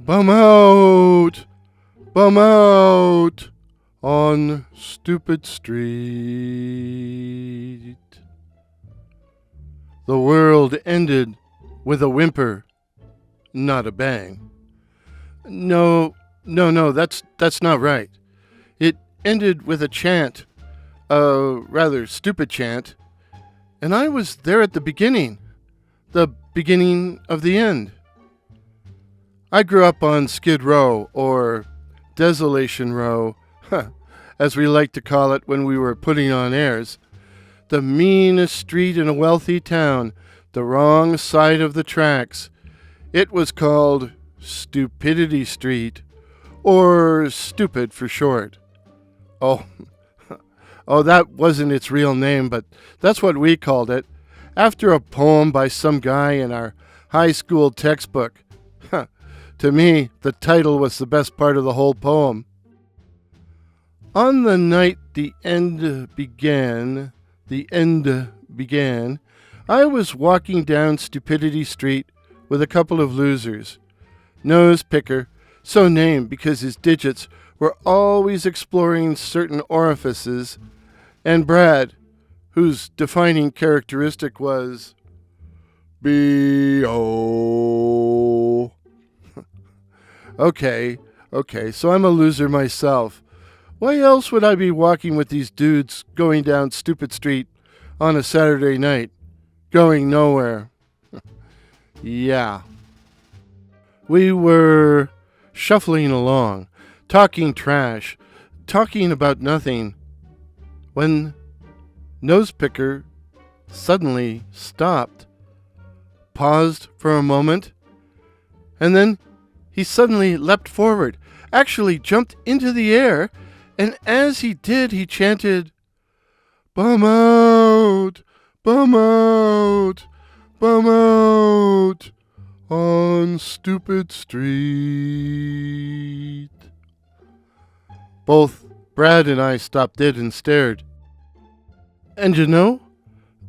Bum out! Bum out! On stupid street. The world ended with a whimper, not a bang. No, that's not right. It ended with a chant, a rather stupid chant, and I was there at the beginning of the end. I grew up on Skid Row, or Desolation Row, as we like to call it when we were putting on airs. The meanest street in a wealthy town, the wrong side of the tracks. It was called Stupidity Street, or Stupid for short. Oh, that wasn't its real name, but that's what we called it, after a poem by some guy in our high school textbook. To me, the title was the best part of the whole poem. On the night the end began, I was walking down Stupidity Street with a couple of losers. Nose Picker, so named because his digits were always exploring certain orifices, and Brad, whose defining characteristic was B.O. Okay, so I'm a loser myself. Why else would I be walking with these dudes going down Stupid Street on a Saturday night, going nowhere? Yeah. We were shuffling along, talking trash, talking about nothing, when Nosepicker suddenly stopped, paused for a moment, and then he suddenly leapt forward, actually jumped into the air, and as he did, he chanted, "Bum out, bum out, bum out, on Stupid Street." Both Brad and I stopped dead and stared. And you know,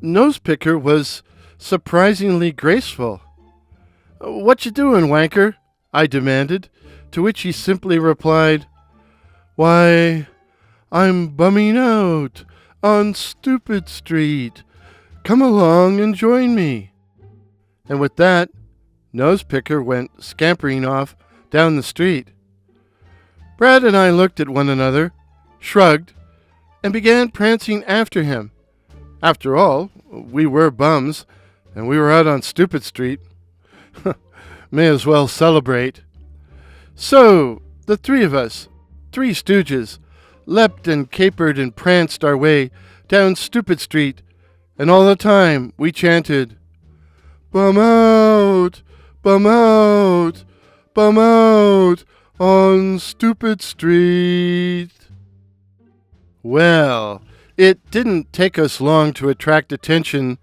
Nosepicker was surprisingly graceful. "What you doing, wanker?" I demanded, to which he simply replied, "Why, I'm bumming out on Stupid Street. Come along and join me." And with that, Nosepicker went scampering off down the street. Brad and I looked at one another, shrugged, and began prancing after him. After all, we were bums, and we were out on Stupid Street. May as well celebrate. So, the three of us, three stooges, leapt and capered and pranced our way down Stupid Street, and all the time we chanted, "Bum out, bum out, bum out, on Stupid Street." Well, it didn't take us long to attract attention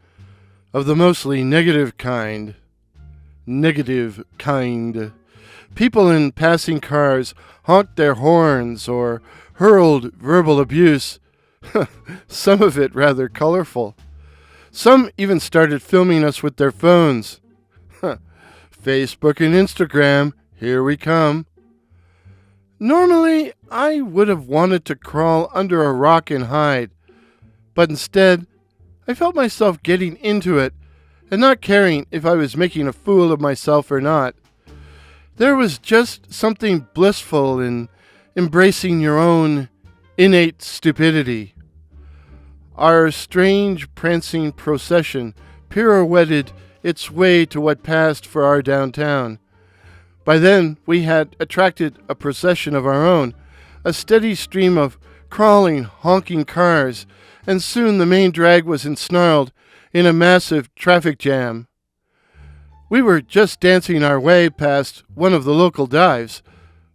of the mostly negative kind. People in passing cars honked their horns or hurled verbal abuse, some of it rather colorful. Some even started filming us with their phones. Facebook and Instagram, here we come. Normally, I would have wanted to crawl under a rock and hide, but instead, I felt myself getting into it and not caring if I was making a fool of myself or not. There was just something blissful in embracing your own innate stupidity. Our strange prancing procession pirouetted its way to what passed for our downtown. By then, we had attracted a procession of our own, a steady stream of crawling, honking cars, and soon the main drag was ensnarled in a massive traffic jam. We were just dancing our way past one of the local dives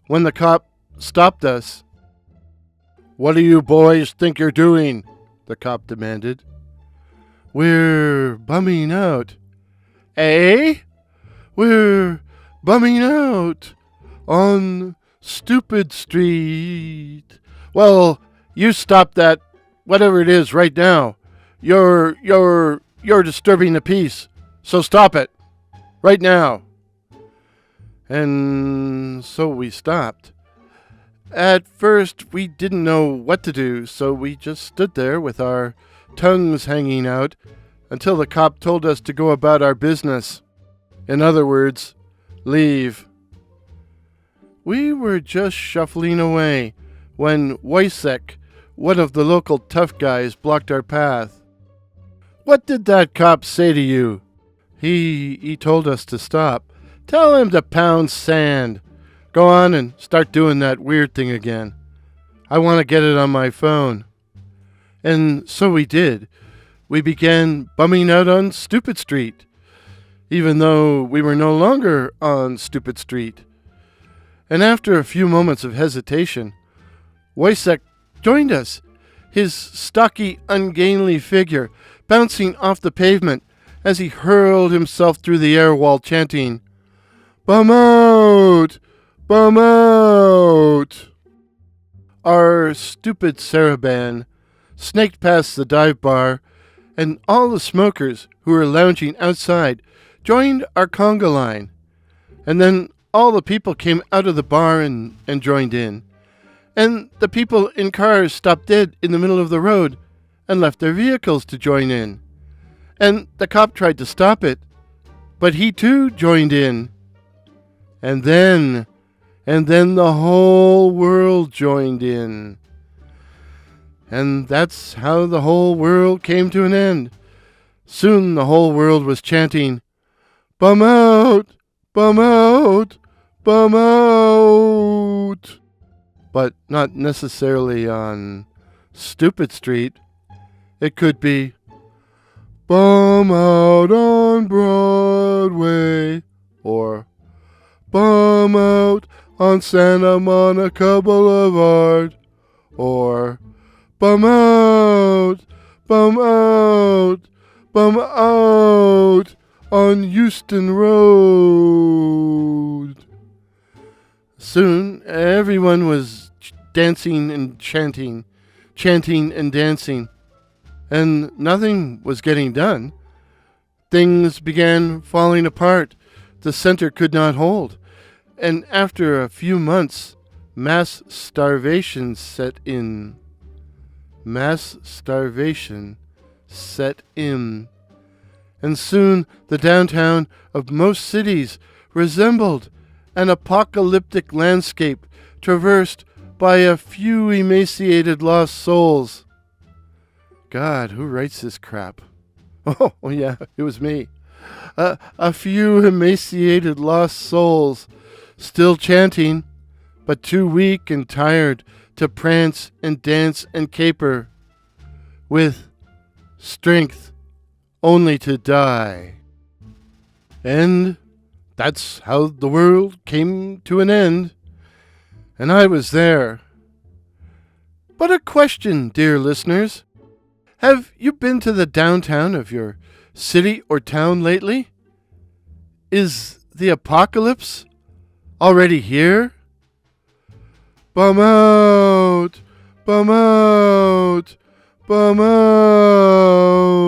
when the cop stopped us. "What do you boys think you're doing?" the cop demanded. "We're bumming out." "Eh?" "We're bumming out on Stupid Street." "Well, you stop that, whatever it is, right now. You're disturbing the peace, so stop it, right now." And so we stopped. At first, we didn't know what to do, so we just stood there with our tongues hanging out until the cop told us to go about our business. In other words, leave. We were just shuffling away when Wojciech, one of the local tough guys, blocked our path. "What did that cop say to you?" He told us to stop. "Tell him to pound sand. Go on and start doing that weird thing again. I want to get it on my phone." And so we did. We began bumming out on Stupid Street, even though we were no longer on Stupid Street. And after a few moments of hesitation, Wojciech joined us, his stocky, ungainly figure bouncing off the pavement as he hurled himself through the air while chanting, "Bum out! Bum out!" Our stupid Saraban snaked past the dive bar, and all the smokers who were lounging outside joined our conga line. And then all the people came out of the bar and joined in. And the people in cars stopped dead in the middle of the road and left their vehicles to join in. And the cop tried to stop it, but he too joined in. And then the whole world joined in. And that's how the whole world came to an end. Soon the whole world was chanting, "Bum out! Bum out! Bum out!" But not necessarily on Stupid Street. It could be, "Bum out on Broadway," or "Bum out on Santa Monica Boulevard," or "Bum out, bum out, bum out on Euston Road." Soon everyone was dancing and chanting and dancing, and nothing was getting done. Things began falling apart. The center could not hold, and after a few months, mass starvation set in. Mass starvation set in. And soon the downtown of most cities resembled an apocalyptic landscape traversed by a few emaciated lost souls. God, who writes this crap? Oh yeah, it was me. A few emaciated lost souls, still chanting, but too weak and tired to prance and dance and caper, with strength only to die. And that's how the world came to an end, and I was there. But a question, dear listeners. Have you been to the downtown of your city or town lately? Is the apocalypse already here? Bum out! Bum out! Bum out!